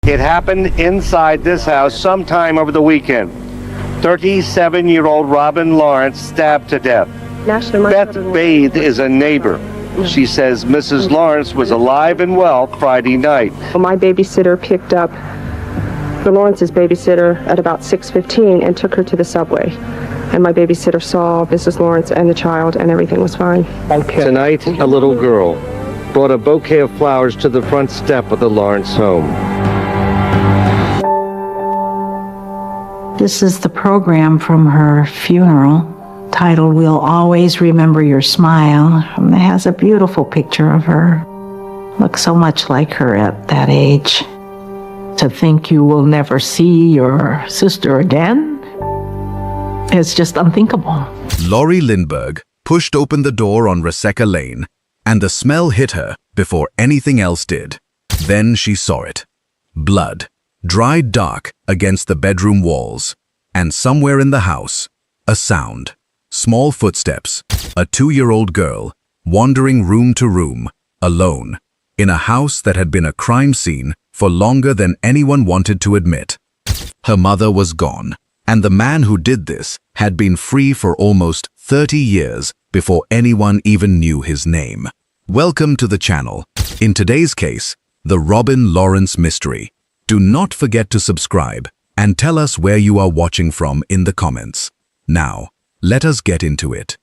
It happened inside this house sometime over the weekend. 37-year-old Robin Lawrence stabbed to death. Beth Bathe is a neighbor. She says Mrs. Lawrence was alive and well Friday night. My babysitter picked up the Lawrence's babysitter at about 6:15 and took her to the subway. And my babysitter saw Mrs. Lawrence and the child, and everything was fine. Tonight, a little girl brought a bouquet of flowers to the front step of the Lawrence home. This is the program from her funeral, titled "We'll Always Remember Your Smile." And it has a beautiful picture of her. Looks so much like her at that age. To think you will never see your sister again, it's just unthinkable. Lori Lindbergh pushed open the door on Reseca Lane, and the smell hit her before anything else did. Then she saw it. Blood, dried dark against the bedroom walls, and somewhere in the house, a sound. Small footsteps, a 2-year-old girl, wandering room to room, alone, in a house that had been a crime scene for longer than anyone wanted to admit. Her mother was gone, and the man who did this had been free for almost 30 years before anyone even knew his name. Welcome to the channel. In today's case, the Robin Lawrence mystery. Do not forget to subscribe and tell us where you are watching from in the comments. Now, let us get into it.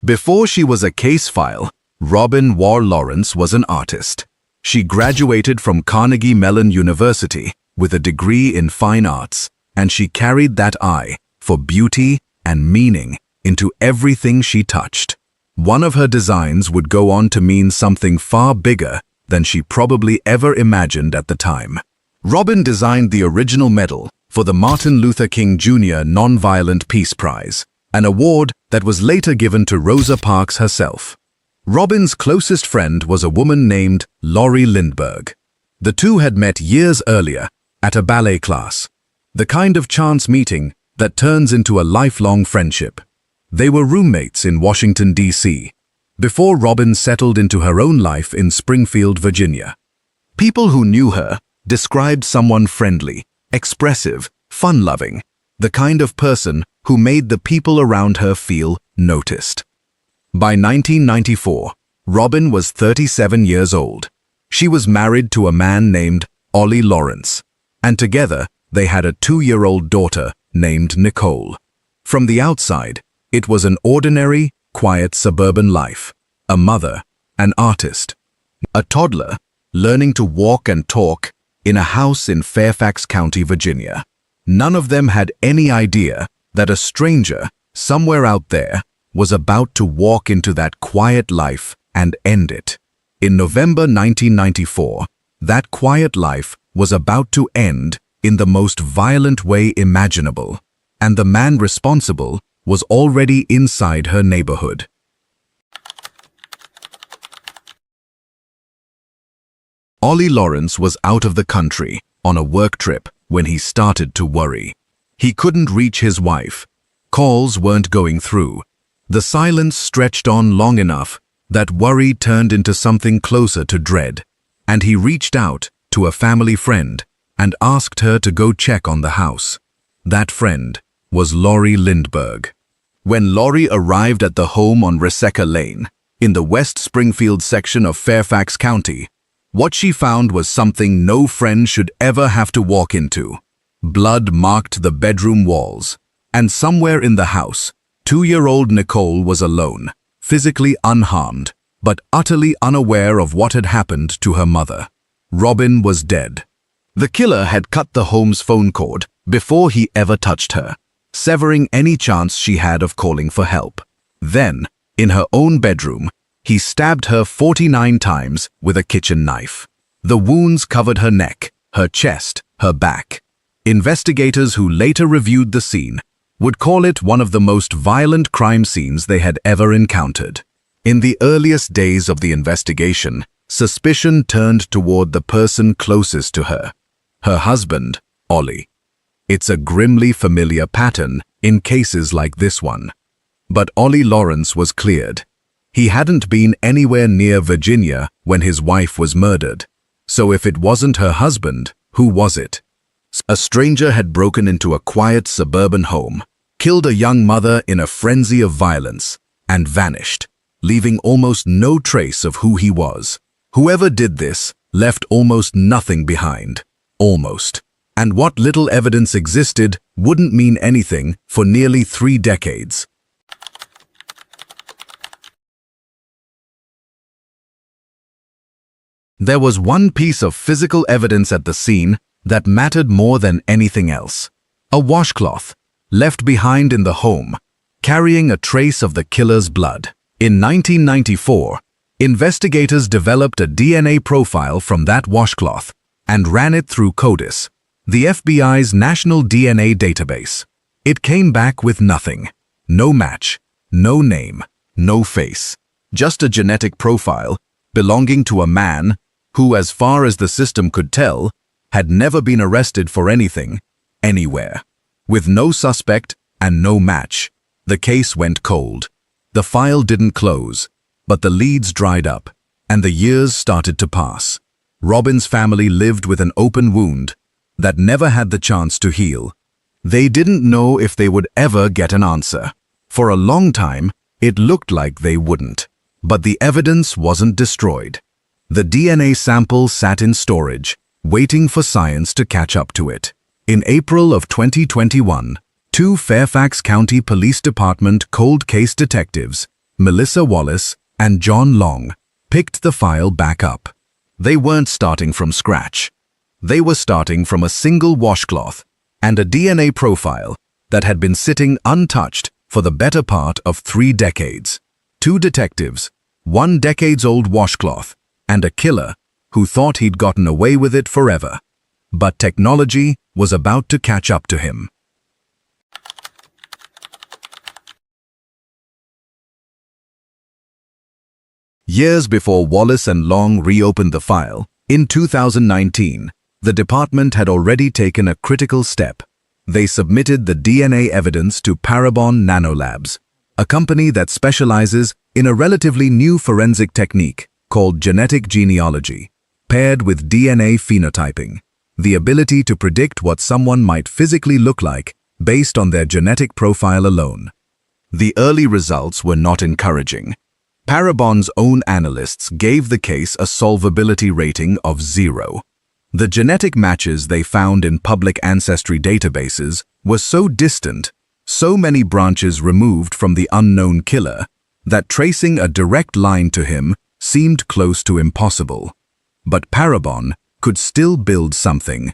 Before she was a case file, Robin Wall Lawrence was an artist. She graduated from Carnegie Mellon University with a degree in fine arts, and she carried that eye for beauty and meaning into everything she touched. One of her designs would go on to mean something far bigger than she probably ever imagined at the time. Robin designed the original medal for the Martin Luther King Jr. Nonviolent Peace Prize, an award that was later given to Rosa Parks herself. Robin's closest friend was a woman named Lori Lindbergh. The two had met years earlier at a ballet class, the kind of chance meeting that turns into a lifelong friendship. They were roommates in Washington, D.C., before Robin settled into her own life in Springfield, Virginia. People who knew her described someone friendly, expressive, fun-loving, the kind of person who made the people around her feel noticed. By 1994, Robin was 37 years old. She was married to a man named Ollie Lawrence, and together they had a 2-year-old daughter named Nicole. From the outside, it was an ordinary, quiet suburban life. A mother, an artist, a toddler, learning to walk and talk in a house in Fairfax County, Virginia. None of them had any idea that a stranger, somewhere out there, was about to walk into that quiet life and end it. In November 1994, that quiet life was about to end in the most violent way imaginable, and the man responsible was already inside her neighborhood. Ollie Lawrence was out of the country on a work trip when he started to worry. He couldn't reach his wife. Calls weren't going through. The silence stretched on long enough that worry turned into something closer to dread, and he reached out to a family friend and asked her to go check on the house. That friend was Lori Lindbergh. When Lori arrived at the home on Reseca Lane, in the West Springfield section of Fairfax County, what she found was something no friend should ever have to walk into. Blood marked the bedroom walls, and somewhere in the house, 2-year-old Nicole was alone, physically unharmed, but utterly unaware of what had happened to her mother. Robin was dead. The killer had cut the home's phone cord before he ever touched her, severing any chance she had of calling for help. Then, in her own bedroom, he stabbed her 49 times with a kitchen knife. The wounds covered her neck, her chest, her back. Investigators who later reviewed the scene would call it one of the most violent crime scenes they had ever encountered. In the earliest days of the investigation, suspicion turned toward the person closest to her, her husband, Ollie. It's a grimly familiar pattern in cases like this one. But Ollie Lawrence was cleared. He hadn't been anywhere near Virginia when his wife was murdered. So if it wasn't her husband, who was it? A stranger had broken into a quiet suburban home, killed a young mother in a frenzy of violence, and vanished, leaving almost no trace of who he was. Whoever did this left almost nothing behind. Almost. And what little evidence existed wouldn't mean anything for nearly 3 decades. There was one piece of physical evidence at the scene that mattered more than anything else. A washcloth, left behind in the home, carrying a trace of the killer's blood. In 1994, investigators developed a DNA profile from that washcloth and ran it through ColdCase, the FBI's national DNA database. It came back with nothing. No match, no name, no face. Just a genetic profile belonging to a man who, as far as the system could tell, had never been arrested for anything, anywhere. With no suspect and no match, the case went cold. The file didn't close, but the leads dried up, and the years started to pass. Robin's family lived with an open wound that never had the chance to heal. They didn't know if they would ever get an answer. For a long time, it looked like they wouldn't. But the evidence wasn't destroyed. The DNA sample sat in storage, waiting for science to catch up to it. In April of 2021, 2 Fairfax County Police Department cold case detectives, Melissa Wallace and John Long, picked the file back up. They weren't starting from scratch. They were starting from a single washcloth and a DNA profile that had been sitting untouched for the better part of 3 decades. 2 detectives, 1 decades-old washcloth, and a killer who thought he'd gotten away with it forever. But technology was about to catch up to him. Years before Wallace and Long reopened the file, in 2019, the department had already taken a critical step. They submitted the DNA evidence to Parabon Nanolabs, a company that specializes in a relatively new forensic technique called genetic genealogy, paired with DNA phenotyping, the ability to predict what someone might physically look like based on their genetic profile alone. The early results were not encouraging. Parabon's own analysts gave the case a solvability rating of 0. The genetic matches they found in public ancestry databases were so distant, so many branches removed from the unknown killer, that tracing a direct line to him seemed close to impossible. But Parabon could still build something.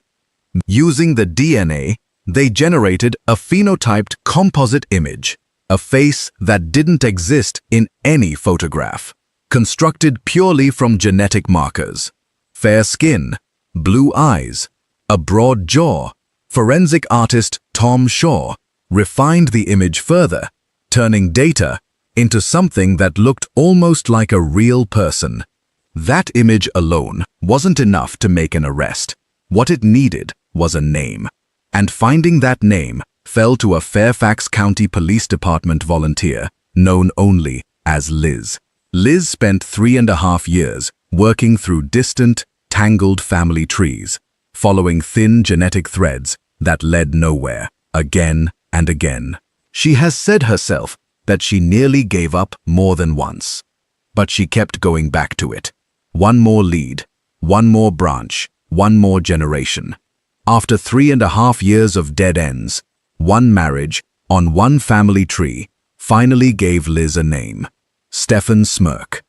Using the DNA, they generated a phenotyped composite image, a face that didn't exist in any photograph, constructed purely from genetic markers. Fair skin, blue eyes, a broad jaw. Forensic artist Tom Shaw refined the image further, turning data into something that looked almost like a real person. That image alone wasn't enough to make an arrest. What it needed was a name. And finding that name fell to a Fairfax County Police Department volunteer known only as Liz. Liz spent 3.5 years working through distant, tangled family trees, following thin genetic threads that led nowhere, again and again. She has said herself that she nearly gave up more than once. But she kept going back to it. One more lead, one more branch, one more generation. After 3.5 years of dead ends, one marriage on one family tree finally gave Liz a name: Stephan Smerk.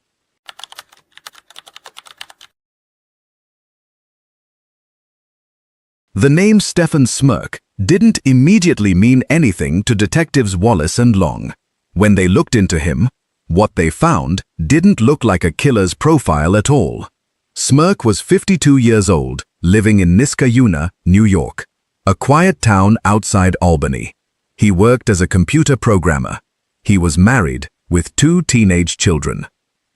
The name Stephan Smerk didn't immediately mean anything to detectives Wallace and Long. When they looked into him, what they found didn't look like a killer's profile at all. Smerk was 52 years old, living in Niskayuna, New York, a quiet town outside Albany. He worked as a computer programmer. He was married with 2 teenage children.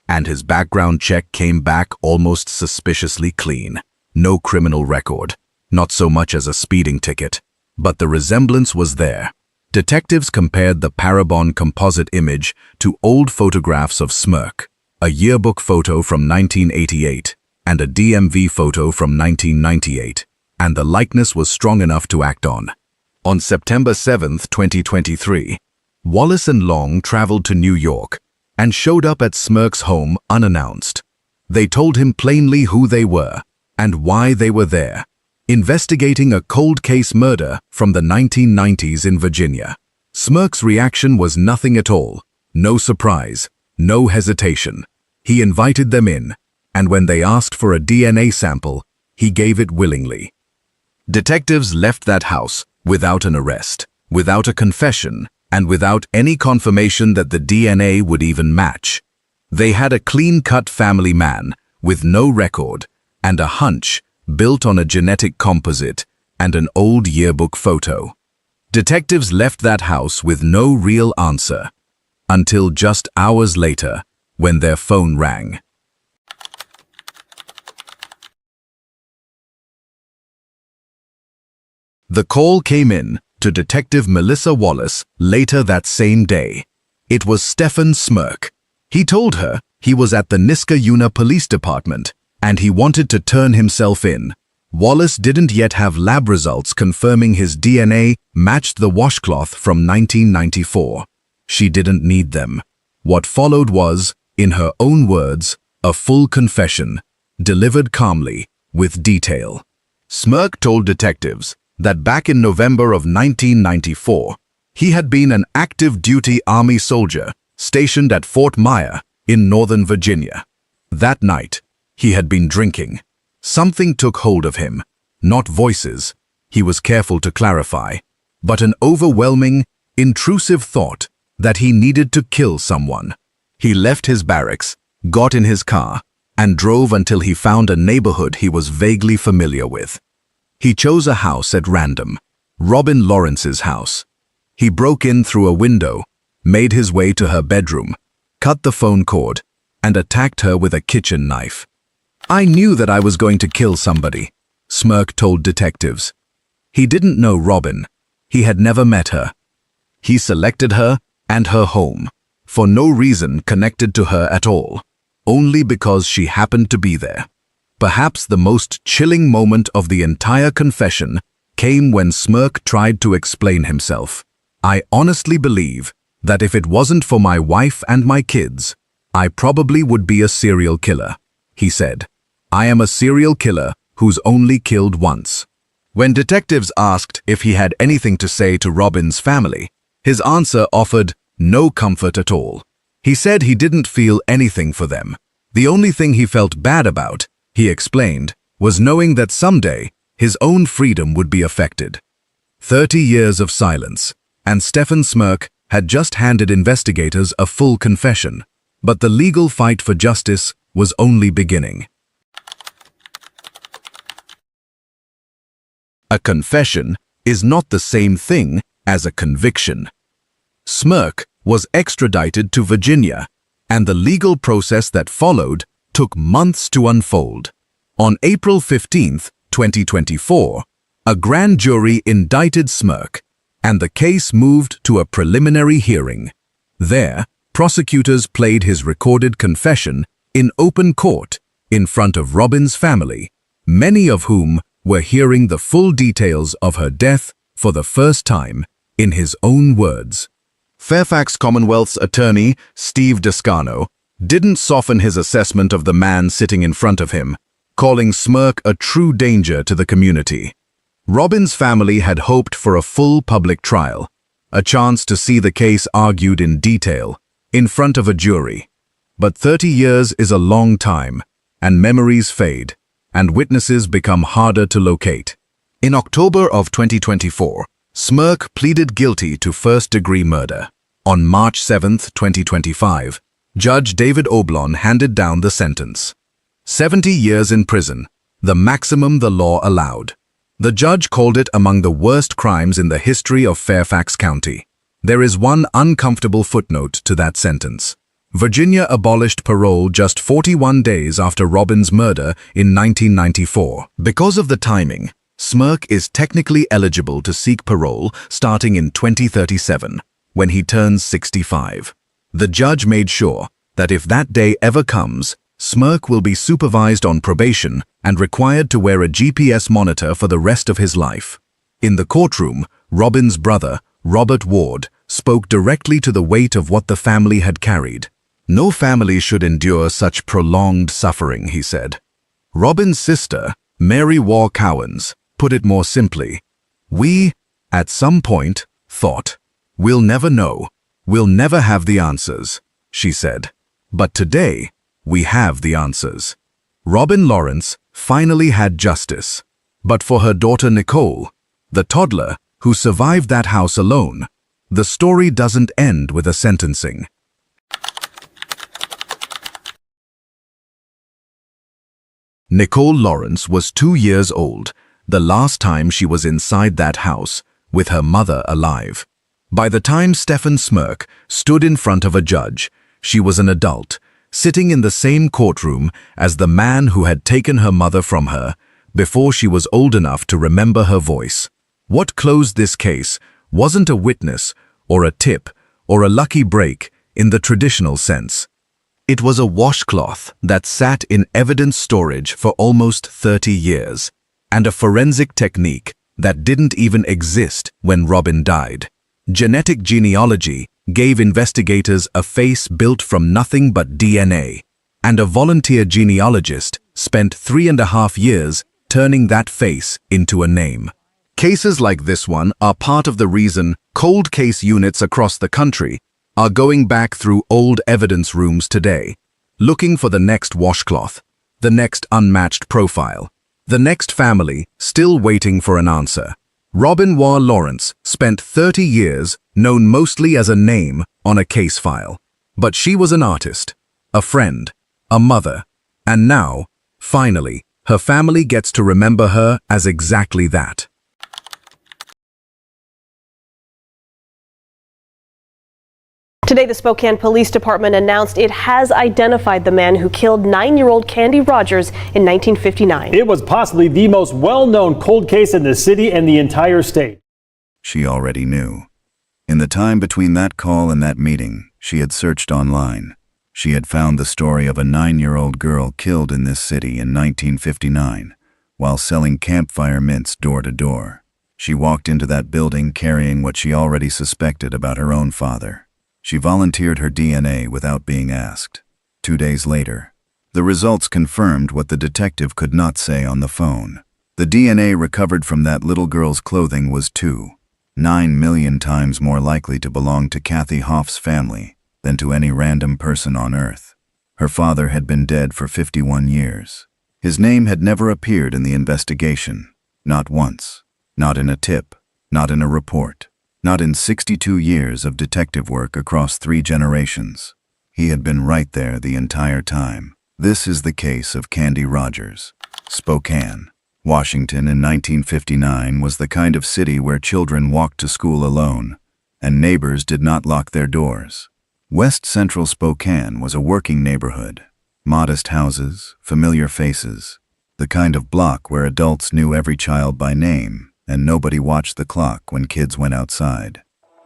And his background check came back almost suspiciously clean. No criminal record, not so much as a speeding ticket. But the resemblance was there. Detectives compared the Parabon composite image to old photographs of Smerk, a yearbook photo from 1988 and a DMV photo from 1998, and the likeness was strong enough to act on. On September 7, 2023, Wallace and Long traveled to New York and showed up at Smerk's home unannounced. They told him plainly who they were and why they were there, investigating a cold case murder from the 1990s in Virginia. Smerk's reaction was nothing at all, no surprise, no hesitation. He invited them in, and when they asked for a DNA sample, he gave it willingly. Detectives left that house without an arrest, without a confession, and without any confirmation that the DNA would even match. They had a clean-cut family man with no record and a hunch built on a genetic composite and an old yearbook photo. Detectives left that house with no real answer until just hours later when their phone rang. The call came in to Detective Melissa Wallace later that same day. It was Stephan Smerk. He told her he was at the Niskayuna Police Department and he wanted to turn himself in. Wallace didn't yet have lab results confirming his DNA matched the washcloth from 1994. She didn't need them. What followed was, in her own words, a full confession, delivered calmly, with detail. Smerk told detectives that back in November of 1994, he had been an active duty Army soldier stationed at Fort Myer in Northern Virginia. That night, he had been drinking. Something took hold of him, not voices, he was careful to clarify, but an overwhelming, intrusive thought that he needed to kill someone. He left his barracks, got in his car, and drove until he found a neighborhood he was vaguely familiar with. He chose a house at random, Robin Lawrence's house. He broke in through a window, made his way to her bedroom, cut the phone cord, and attacked her with a kitchen knife. "I knew that I was going to kill somebody," Smerk told detectives. He didn't know Robin. He had never met her. He selected her and her home, for no reason connected to her at all, only because she happened to be there. Perhaps the most chilling moment of the entire confession came when Smerk tried to explain himself. "I honestly believe that if it wasn't for my wife and my kids, I probably would be a serial killer," he said. "I am a serial killer who's only killed once." When detectives asked if he had anything to say to Robin's family, his answer offered no comfort at all. He said he didn't feel anything for them. The only thing he felt bad about, he explained, was knowing that someday his own freedom would be affected. 30 years of silence, and Stephan Smerk had just handed investigators a full confession, but the legal fight for justice was only beginning. A confession is not the same thing as a conviction. Smerk was extradited to Virginia, and the legal process that followed took months to unfold. On April 15, 2024, a grand jury indicted Smerk, and the case moved to a preliminary hearing. There, prosecutors played his recorded confession in open court in front of Robin's family, many of whom were hearing the full details of her death for the first time in his own words. Fairfax Commonwealth's attorney, Steve Descano, didn't soften his assessment of the man sitting in front of him, calling Smerk a true danger to the community. Robin's family had hoped for a full public trial, a chance to see the case argued in detail, in front of a jury. But 30 years is a long time, and memories fade, and witnesses become harder to locate. In October of 2024, Smerk pleaded guilty to first-degree murder. On March 7, 2025, Judge David Oblon handed down the sentence. 70 years in prison, the maximum the law allowed. The judge called it among the worst crimes in the history of Fairfax County. There is one uncomfortable footnote to that sentence. Virginia abolished parole just 41 days after Robin's murder in 1994. Because of the timing, Smerk is technically eligible to seek parole starting in 2037, when he turns 65. The judge made sure that if that day ever comes, Smerk will be supervised on probation and required to wear a GPS monitor for the rest of his life. In the courtroom, Robin's brother, Robert Ward, spoke directly to the weight of what the family had carried. No family should endure such prolonged suffering, he said. Robin's sister, Mary Waugh Cowens, put it more simply. We, at some point, thought, we'll never know, we'll never have the answers, she said. But today, we have the answers. Robin Lawrence finally had justice. But for her daughter Nicole, the toddler who survived that house alone, the story doesn't end with a sentencing. Nicole Lawrence was 2 years old the last time she was inside that house with her mother alive. By the time Stephan Smerk stood in front of a judge, she was an adult, sitting in the same courtroom as the man who had taken her mother from her before she was old enough to remember her voice. What closed this case wasn't a witness or a tip or a lucky break in the traditional sense. It was a washcloth that sat in evidence storage for almost 30 years, and a forensic technique that didn't even exist when Robin died. Genetic genealogy gave investigators a face built from nothing but DNA, and a volunteer genealogist spent 3.5 years turning that face into a name. Cases like this one are part of the reason cold case units across the country are going back through old evidence rooms today, looking for the next washcloth, the next unmatched profile, the next family still waiting for an answer. Robin Waugh Lawrence spent 30 years known mostly as a name on a case file. But she was an artist, a friend, a mother, and now, finally, her family gets to remember her as exactly that. Today, the Spokane Police Department announced it has identified the man who killed 9-year-old Candy Rogers in 1959. It was possibly the most well-known cold case in the city and the entire state. She already knew. In the time between that call and that meeting, she had searched online. She had found the story of a 9-year-old girl killed in this city in 1959 while selling campfire mints door to door. She walked into that building carrying what she already suspected about her own father. She volunteered her DNA without being asked. 2 days later, the results confirmed what the detective could not say on the phone. The DNA recovered from that little girl's clothing was 9 million times more likely to belong to Kathy Hoff's family than to any random person on Earth. Her father had been dead for 51 years. His name had never appeared in the investigation, not once, not in a tip, not in a report. Not in 62 years of detective work across 3 generations. He had been right there the entire time. This is the case of Candy Rogers. Spokane, Washington in 1959 was the kind of city where children walked to school alone, and neighbors did not lock their doors. West Central Spokane was a working neighborhood. Modest houses, familiar faces, the kind of block where adults knew every child by name, and nobody watched the clock when kids went outside.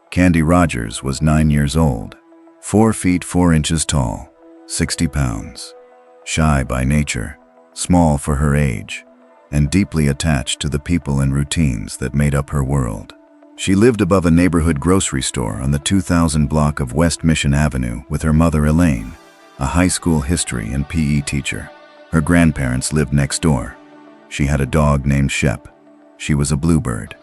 Candy Rogers was 9 years old, 4 feet 4 inches tall, 60 pounds. Shy by nature, small for her age, and deeply attached to the people and routines that made up her world. She lived above a neighborhood grocery store on the 2000 block of West Mission Avenue with her mother Elaine, a high school history and PE teacher. Her grandparents lived next door. She had a dog named Shep. She was a bluebird,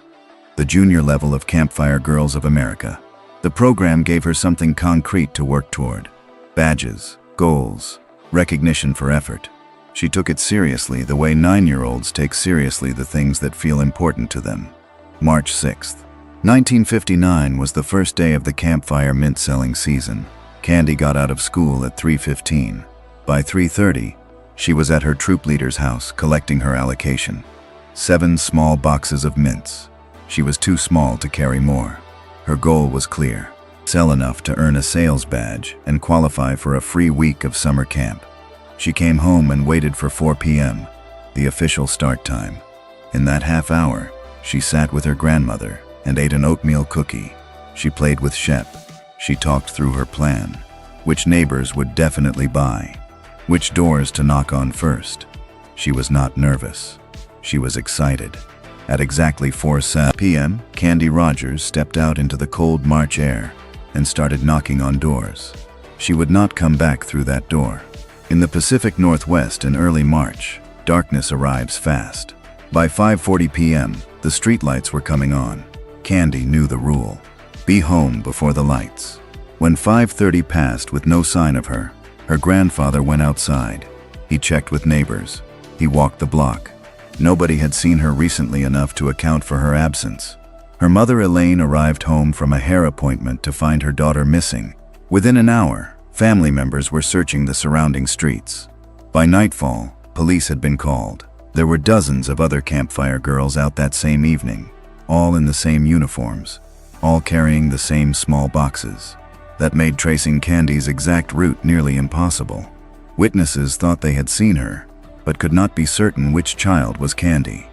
the junior level of Campfire Girls of America. The program gave her something concrete to work toward: badges, goals, recognition for effort. She took it seriously the way 9-year-olds take seriously the things that feel important to them. March 6th, 1959 was the first day of the campfire mint selling season. Candy got out of school at 3:15. By 3:30, she was at her troop leader's house collecting her allocation. 7 small boxes of mints. She was too small to carry more. Her goal was clear: sell enough to earn a sales badge and qualify for a free week of summer camp. She came home and waited for 4 p.m., the official start time. In that half hour, she sat with her grandmother and ate an oatmeal cookie. She played with Shep. She talked through her plan. Which neighbors would definitely buy. Which doors to knock on first. She was not nervous. She was excited. At exactly 4 p.m., Candy Rogers stepped out into the cold March air and started knocking on doors. She would not come back through that door. In the Pacific Northwest in early March, darkness arrives fast. By 5:40 p.m., the streetlights were coming on. Candy knew the rule. Be home before the lights. When 5:30 passed with no sign of her, her grandfather went outside. He checked with neighbors. He walked the block. Nobody had seen her recently enough to account for her absence. Her mother Elaine arrived home from a hair appointment to find her daughter missing. Within an hour, family members were searching the surrounding streets. By nightfall, police had been called. There were dozens of other campfire girls out that same evening, all in the same uniforms, all carrying the same small boxes. That made tracing Candy's exact route nearly impossible. Witnesses thought they had seen her, but could not be certain which child was Candy.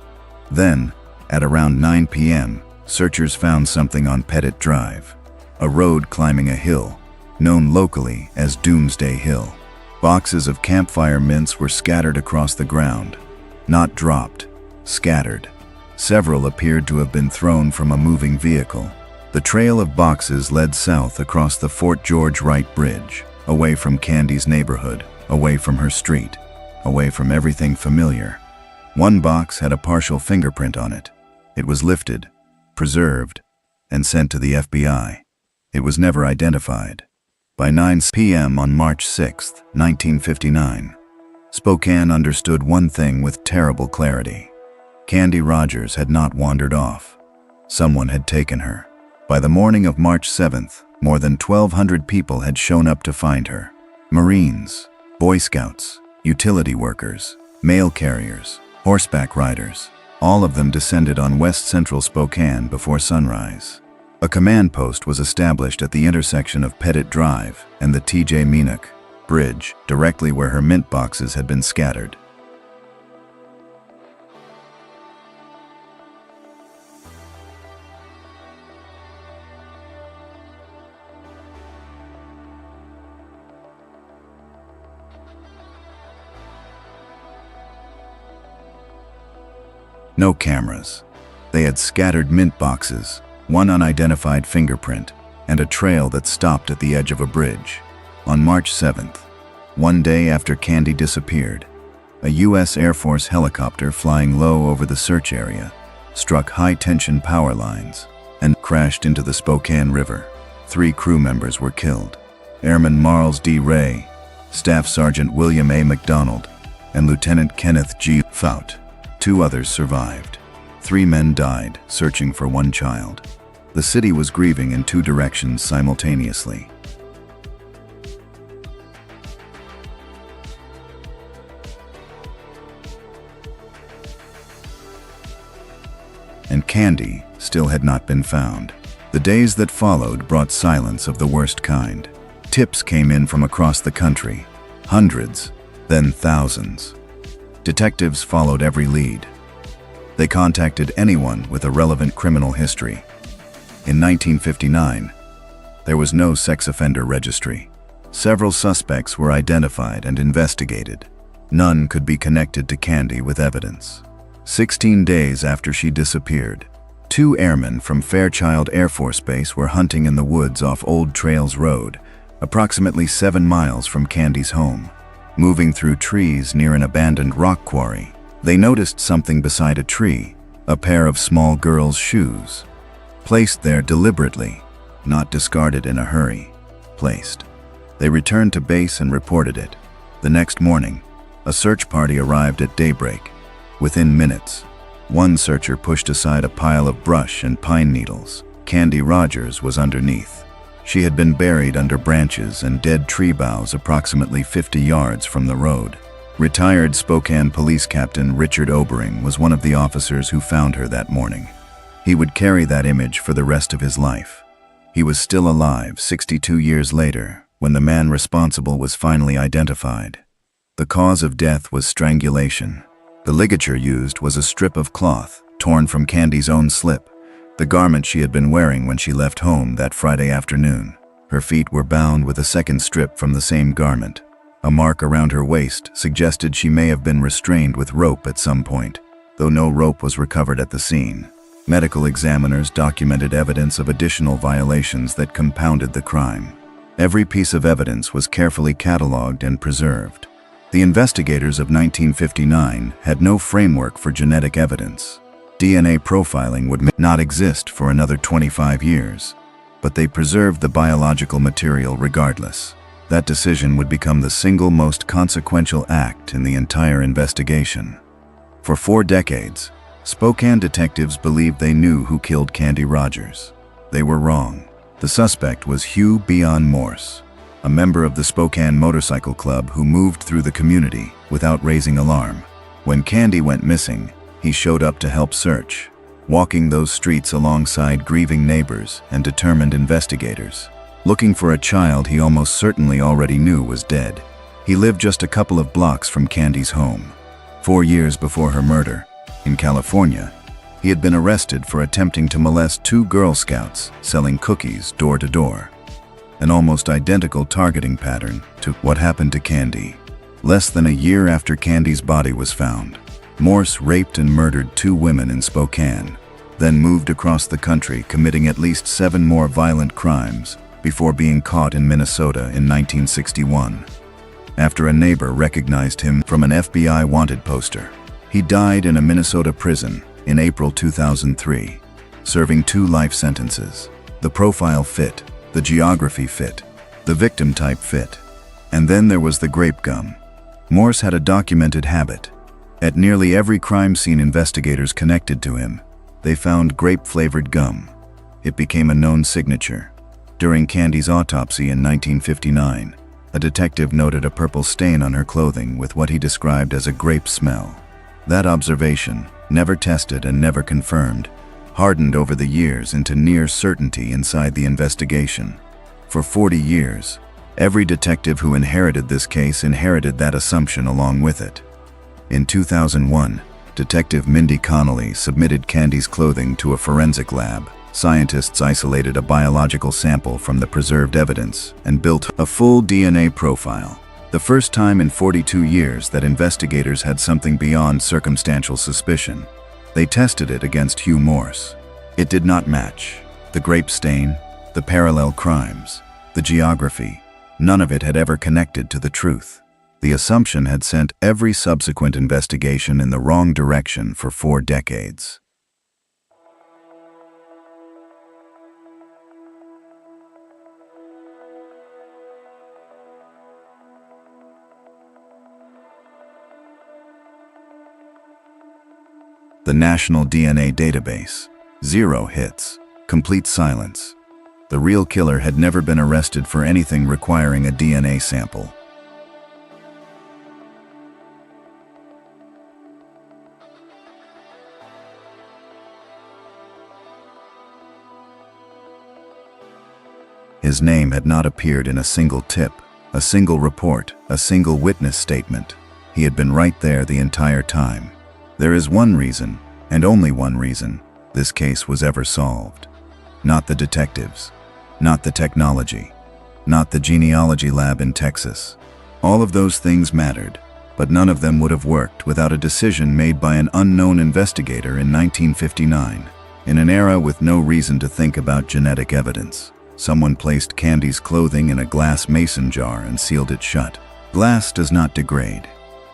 Then, at around 9 p.m., searchers found something on Pettit Drive, a road climbing a hill, known locally as Doomsday Hill. Boxes of campfire mints were scattered across the ground, not dropped, scattered. Several appeared to have been thrown from a moving vehicle. The trail of boxes led south across the Fort George Wright Bridge, away from Candy's neighborhood, away from her street, away from everything familiar. One box had a partial fingerprint on it. It was lifted, preserved, and sent to the FBI. It was never identified. By 9 p.m. on March 6, 1959, Spokane understood one thing with terrible clarity. Candy Rogers had not wandered off. Someone had taken her. By the morning of March 7th, more than 1,200 people had shown up to find her. Marines, Boy Scouts, utility workers, mail carriers, horseback riders, all of them descended on west central Spokane before sunrise. A command post was established at the intersection of Pettit Drive and the T.J. Menock Bridge, directly where her mint boxes had been scattered. No cameras. They had scattered mint boxes, one unidentified fingerprint, and a trail that stopped at the edge of a bridge. On March 7th, one day after Candy disappeared, a U.S. Air Force helicopter flying low over the search area struck high-tension power lines and crashed into the Spokane River. 3 crew members were killed: Airman Marles D. Ray, Staff Sergeant William A. McDonald, and Lieutenant Kenneth G. Fout. 2 others survived. 3 men died searching for 1 child. The city was grieving in 2 directions simultaneously. And Candy still had not been found. The days that followed brought silence of the worst kind. Tips came in from across the country, hundreds, then thousands. Detectives followed every lead. They contacted anyone with a relevant criminal history. In 1959, there was no sex offender registry. Several suspects were identified and investigated. None could be connected to Candy with evidence. 16 days after she disappeared, 2 airmen from Fairchild Air Force Base were hunting in the woods off Old Trails Road, approximately 7 miles from Candy's home. Moving through trees near an abandoned rock quarry, they noticed something beside a tree, a pair of small girls' shoes. Placed there deliberately, not discarded in a hurry. Placed. They returned to base and reported it. The next morning, a search party arrived at daybreak. Within minutes, one searcher pushed aside a pile of brush and pine needles. Candy Rogers was underneath. She had been buried under branches and dead tree boughs approximately 50 yards from the road. Retired Spokane Police Captain Richard Obering was one of the officers who found her that morning. He would carry that image for the rest of his life. He was still alive 62 years later when the man responsible was finally identified. The cause of death was strangulation. The ligature used was a strip of cloth torn from Candy's own slip, the garment she had been wearing when she left home that Friday afternoon. Her feet were bound with a second strip from the same garment. A mark around her waist suggested she may have been restrained with rope at some point, though no rope was recovered at the scene. Medical examiners documented evidence of additional violations that compounded the crime. Every piece of evidence was carefully cataloged and preserved. The investigators of 1959 had no framework for genetic evidence. DNA profiling would not exist for another 25 years, but they preserved the biological material regardless. That decision would become the single most consequential act in the entire investigation. For 4 decades, Spokane detectives believed they knew who killed Candy Rogers. They were wrong. The suspect was Hugh Beon Morse, a member of the Spokane Motorcycle Club who moved through the community without raising alarm. When Candy went missing, he showed up to help search, walking those streets alongside grieving neighbors and determined investigators, looking for a child he almost certainly already knew was dead. He lived just a couple of blocks from Candy's home. 4 years before her murder, in California, he had been arrested for attempting to molest 2 Girl Scouts selling cookies door to door. An almost identical targeting pattern to what happened to Candy. Less than a year after Candy's body was found, Morse raped and murdered 2 women in Spokane, then moved across the country committing at least 7 more violent crimes before being caught in Minnesota in 1961. After a neighbor recognized him from an FBI wanted poster, he died in a Minnesota prison in April 2003, serving 2 life sentences. The profile fit, the geography fit, the victim type fit. And then there was the grape gum. Morse had a documented habit. At nearly every crime scene investigators connected to him, they found grape-flavored gum. It became a known signature. During Candy's autopsy in 1959, a detective noted a purple stain on her clothing with what he described as a grape smell. That observation, never tested and never confirmed, hardened over the years into near certainty inside the investigation. For 40 years, every detective who inherited this case inherited that assumption along with it. In 2001, Detective Mindy Connolly submitted Candy's clothing to a forensic lab. Scientists isolated a biological sample from the preserved evidence and built a full DNA profile. The first time in 42 years that investigators had something beyond circumstantial suspicion. They tested it against Hugh Morse. It did not match. The grape stain, the parallel crimes, the geography, none of it had ever connected to the truth. The assumption had sent every subsequent investigation in the wrong direction for 4 decades. The National DNA Database. 0 hits. Complete silence. The real killer had never been arrested for anything requiring a DNA sample. His name had not appeared in a single tip, a single report, a single witness statement. He had been right there the entire time. There is one reason, and only one reason, this case was ever solved. Not the detectives, not the technology, not the genealogy lab in Texas. All of those things mattered, but none of them would have worked without a decision made by an unknown investigator in 1959. In an era with no reason to think about genetic evidence, someone placed Candy's clothing in a glass mason jar and sealed it shut. Glass does not degrade.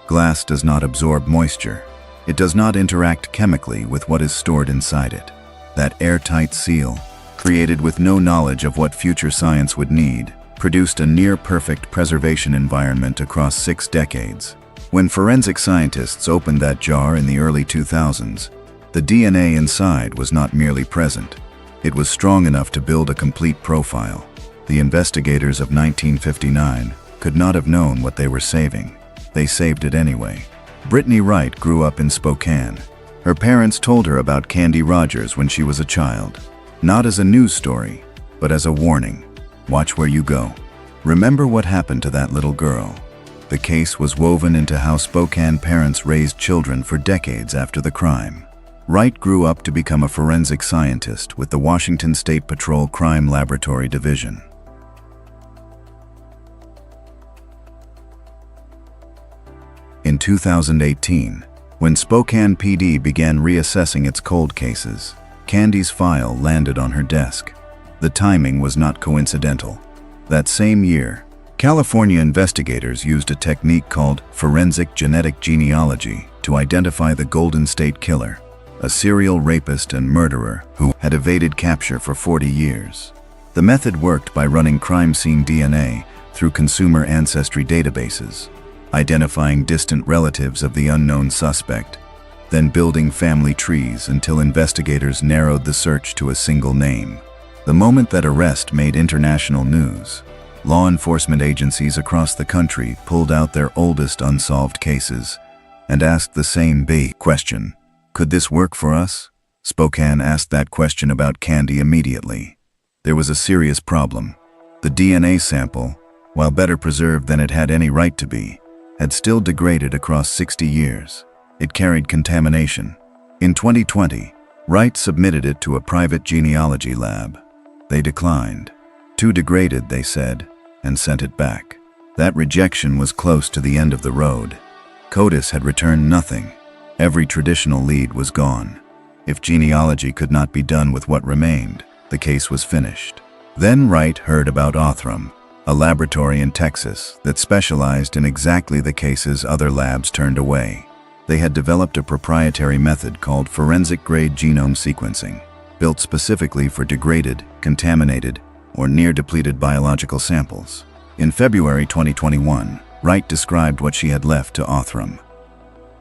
Glass does not absorb moisture. It does not interact chemically with what is stored inside it. That airtight seal, created with no knowledge of what future science would need, produced a near-perfect preservation environment across 6 decades. When forensic scientists opened that jar in the early 2000s, the DNA inside was not merely present. It was strong enough to build a complete profile. The investigators of 1959 could not have known what they were saving. They saved it anyway. Brittany Wright grew up in Spokane. Her parents told her about Candy Rogers when she was a child. Not as a news story, but as a warning. Watch where you go. Remember what happened to that little girl. The case was woven into how Spokane parents raised children for decades after the crime. Wright grew up to become a forensic scientist with the Washington State Patrol Crime Laboratory Division. In 2018, when Spokane PD began reassessing its cold cases, Candy's file landed on her desk. The timing was not coincidental. That same year, California investigators used a technique called forensic genetic genealogy to identify the Golden State Killer, a serial rapist and murderer who had evaded capture for 40 years. The method worked by running crime scene DNA through consumer ancestry databases, identifying distant relatives of the unknown suspect, then building family trees until investigators narrowed the search to a single name. The moment that arrest made international news, law enforcement agencies across the country pulled out their oldest unsolved cases and asked the same big question. Could this work for us? Spokane asked that question about Candy immediately. There was a serious problem. The DNA sample, while better preserved than it had any right to be, had still degraded across 60 years. It carried contamination. In 2020, Wright submitted it to a private genealogy lab. They declined. Too degraded, they said, and sent it back. That rejection was close to the end of the road. ColdCase had returned nothing. Every traditional lead was gone. If genealogy could not be done with what remained, the case was finished. Then Wright heard about Othram, a laboratory in Texas that specialized in exactly the cases other labs turned away. They had developed a proprietary method called forensic-grade genome sequencing, built specifically for degraded, contaminated, or near-depleted biological samples. In February 2021, Wright described what she had left to Othram.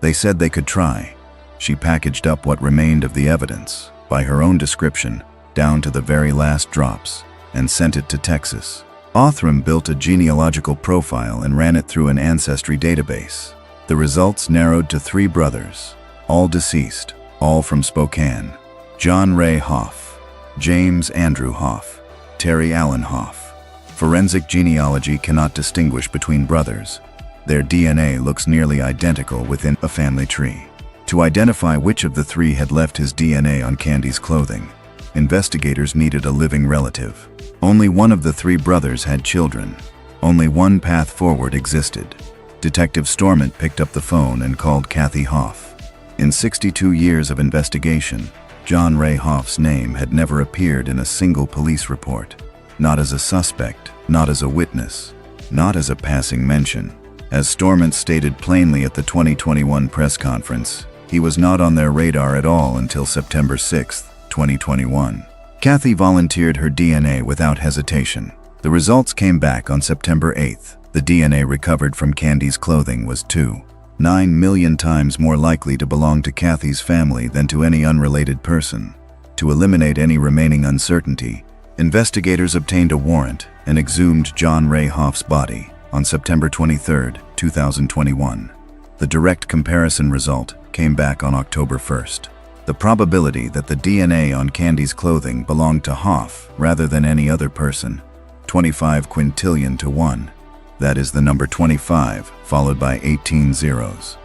They said they could try. She packaged up what remained of the evidence, by her own description, down to the very last drops, and sent it to Texas. Othram built a genealogical profile and ran it through an ancestry database. The results narrowed to 3 brothers, all deceased, all from Spokane: John Reigh Hoff, James Andrew Hoff, Terry Allen Hoff. Forensic genealogy cannot distinguish between brothers. Their DNA looks nearly identical within a family tree. To identify which of the 3 had left his DNA on Candy's clothing, investigators needed a living relative. Only one of the 3 brothers had children. Only one path forward existed. Detective Stormont picked up the phone and called Kathy Hoff. In 62 years of investigation, John Reigh Hoff's name had never appeared in a single police report. Not as a suspect, not as a witness, not as a passing mention. As Stormont stated plainly at the 2021 press conference, he was not on their radar at all until September 6, 2021. Kathy volunteered her DNA without hesitation. The results came back on September 8th. The DNA recovered from Candy's clothing was 2.9 million times more likely to belong to Kathy's family than to any unrelated person. To eliminate any remaining uncertainty, investigators obtained a warrant and exhumed John Reigh Hoff's body on September 23, 2021. The direct comparison result came back on October 1st. The probability that the DNA on Candy's clothing belonged to Hoff rather than any other person, 25 quintillion to 1. That is the number 25, followed by 18 zeros.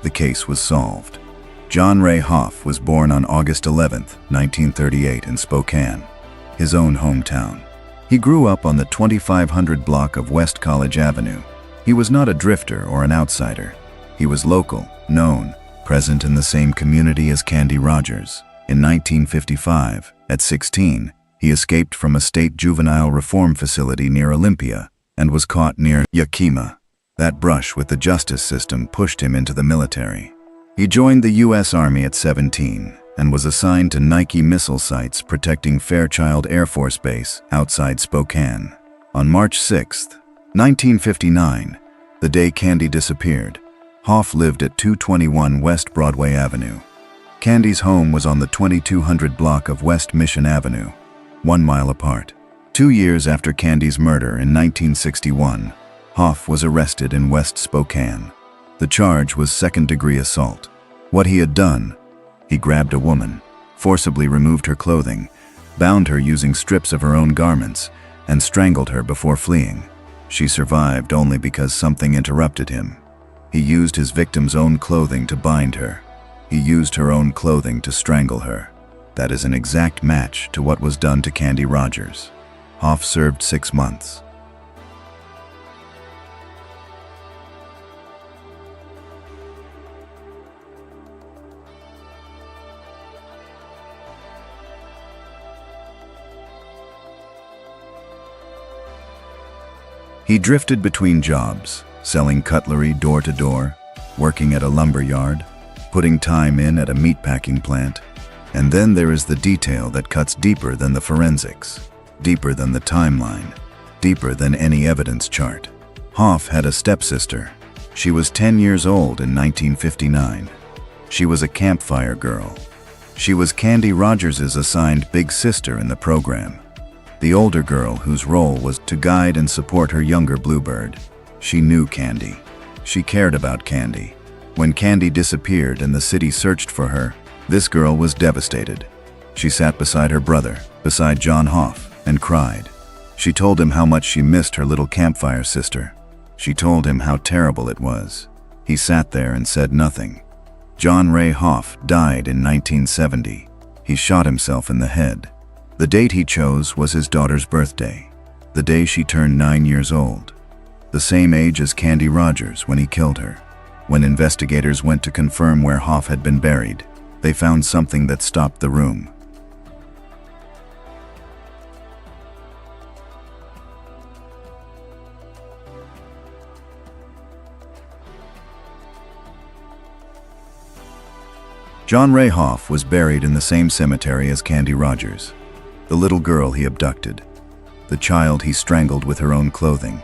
The case was solved. John Reigh Hoff was born on August 11, 1938 in Spokane, his own hometown. He grew up on the 2500 block of West College Avenue. He was not a drifter or an outsider. He was local, known, present in the same community as Candy Rogers. In 1955, at 16, he escaped from a state juvenile reform facility near Olympia and was caught near Yakima. That brush with the justice system pushed him into the military. He joined the U.S. Army at 17 and was assigned to Nike missile sites protecting Fairchild Air Force Base outside Spokane. On March 6, 1959, the day Candy disappeared, Hoff lived at 221 West Broadway Avenue. Candy's home was on the 2200 block of West Mission Avenue, 1 mile apart. 2 years after Candy's murder in 1961, Hoff was arrested in West Spokane. The charge was second-degree assault. What he had done: he grabbed a woman, forcibly removed her clothing, bound her using strips of her own garments, and strangled her before fleeing. She survived only because something interrupted him. He used his victim's own clothing to bind her. He used her own clothing to strangle her. That is an exact match to what was done to Candy Rogers. Hoff served 6 months. He drifted between jobs, selling cutlery door to door, working at a lumber yard, putting time in at a meatpacking plant. And then there is the detail that cuts deeper than the forensics, deeper than the timeline, deeper than any evidence chart. Hoff had a stepsister. She was 10 years old in 1959. She was a campfire girl. She was Candy Rogers' assigned big sister in the program. The older girl whose role was to guide and support her younger bluebird. She knew Candy. She cared about Candy. When Candy disappeared and the city searched for her, this girl was devastated. She sat beside her brother, beside John Hoff, and cried. She told him how much she missed her little campfire sister. She told him how terrible it was. He sat there and said nothing. John Reigh Hoff died in 1970. He shot himself in the head. The date he chose was his daughter's birthday, the day she turned 9 years old, the same age as Candy Rogers when he killed her. When investigators went to confirm where Hoff had been buried, they found something that stopped the room. John Reigh Hoff was buried in the same cemetery as Candy Rogers, the little girl he abducted, the child he strangled with her own clothing.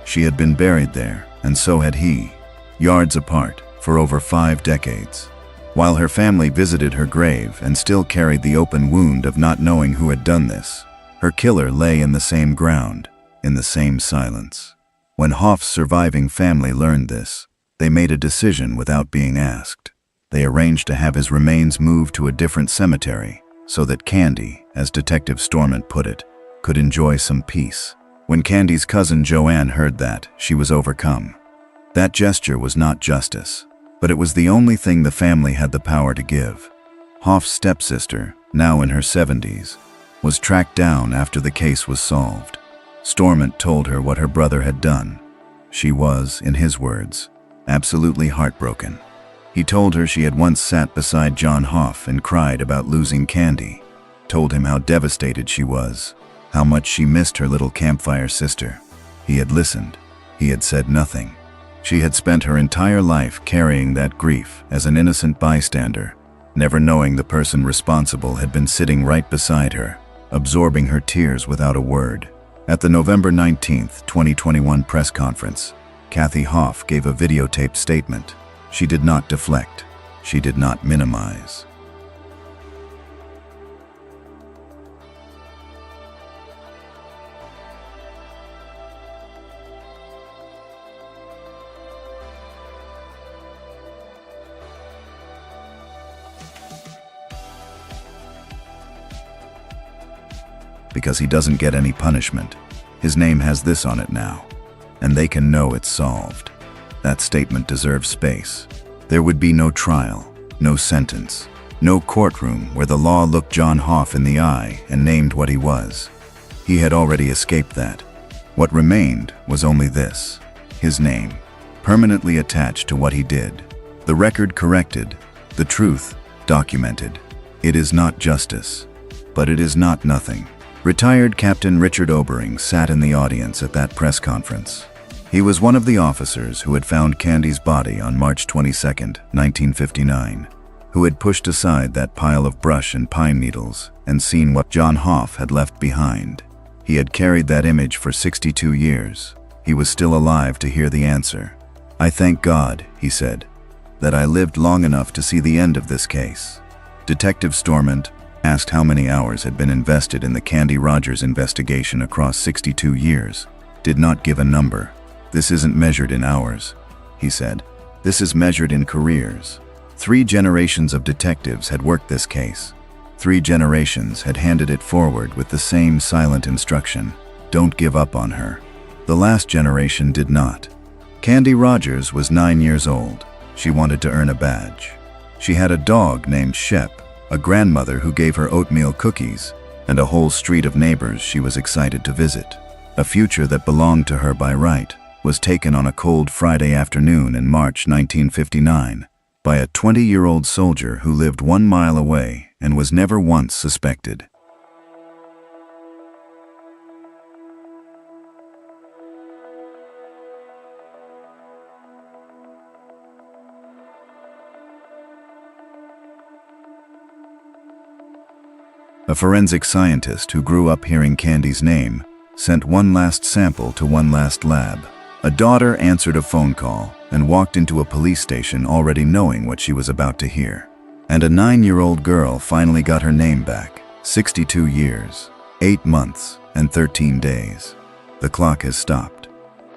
She had been buried there, and so had he, yards apart, for over 5 decades. While her family visited her grave and still carried the open wound of not knowing who had done this, her killer lay in the same ground, in the same silence. When Hoff's surviving family learned this, they made a decision without being asked. They arranged to have his remains moved to a different cemetery, so that Candy, as Detective Storment put it, could enjoy some peace. When Candy's cousin Joanne heard that, she was overcome. That gesture was not justice, but it was the only thing the family had the power to give. Hoff's stepsister, now in her 70s, was tracked down after the case was solved. Storment told her what her brother had done. She was, in his words, absolutely heartbroken. He told her she had once sat beside John Hoff and cried about losing Candy, told him how devastated she was, how much she missed her little campfire sister. He had listened. He had said nothing. She had spent her entire life carrying that grief as an innocent bystander, never knowing the person responsible had been sitting right beside her, absorbing her tears without a word. At the November 19, 2021 press conference, Kathy Hoff gave a videotaped statement. She did not deflect. She did not minimize. Because he doesn't get any punishment. His name has this on it now, and they can know it's solved. That statement deserves space. There would be no trial, no sentence, no courtroom where the law looked John Hoff in the eye and named what he was. He had already escaped that. What remained was only this, his name, permanently attached to what he did. The record corrected, the truth documented. It is not justice, but it is not nothing. Retired Captain Richard Obering sat in the audience at that press conference. He was one of the officers who had found Candy's body on March 22, 1959, who had pushed aside that pile of brush and pine needles and seen what John Hoff had left behind. He had carried that image for 62 years. He was still alive to hear the answer. "I thank God," he said, "that I lived long enough to see the end of this case." Detective Storment asked how many hours had been invested in the Candy Rogers investigation across 62 years, did not give a number. "This isn't measured in hours," he said. "This is measured in careers." 3 generations of detectives had worked this case. 3 generations had handed it forward with the same silent instruction: don't give up on her. The last generation did not. Candy Rogers was 9 years old. She wanted to earn a badge. She had a dog named Shep, a grandmother who gave her oatmeal cookies, and a whole street of neighbors she was excited to visit. A future that belonged to her by right was taken on a cold Friday afternoon in March 1959 by a 20-year-old soldier who lived 1 mile away and was never once suspected. A forensic scientist who grew up hearing Candy's name sent one last sample to one last lab. A daughter answered a phone call and walked into a police station already knowing what she was about to hear. And a 9-year-old girl finally got her name back. 62 years, 8 months, and 13 days. The clock has stopped.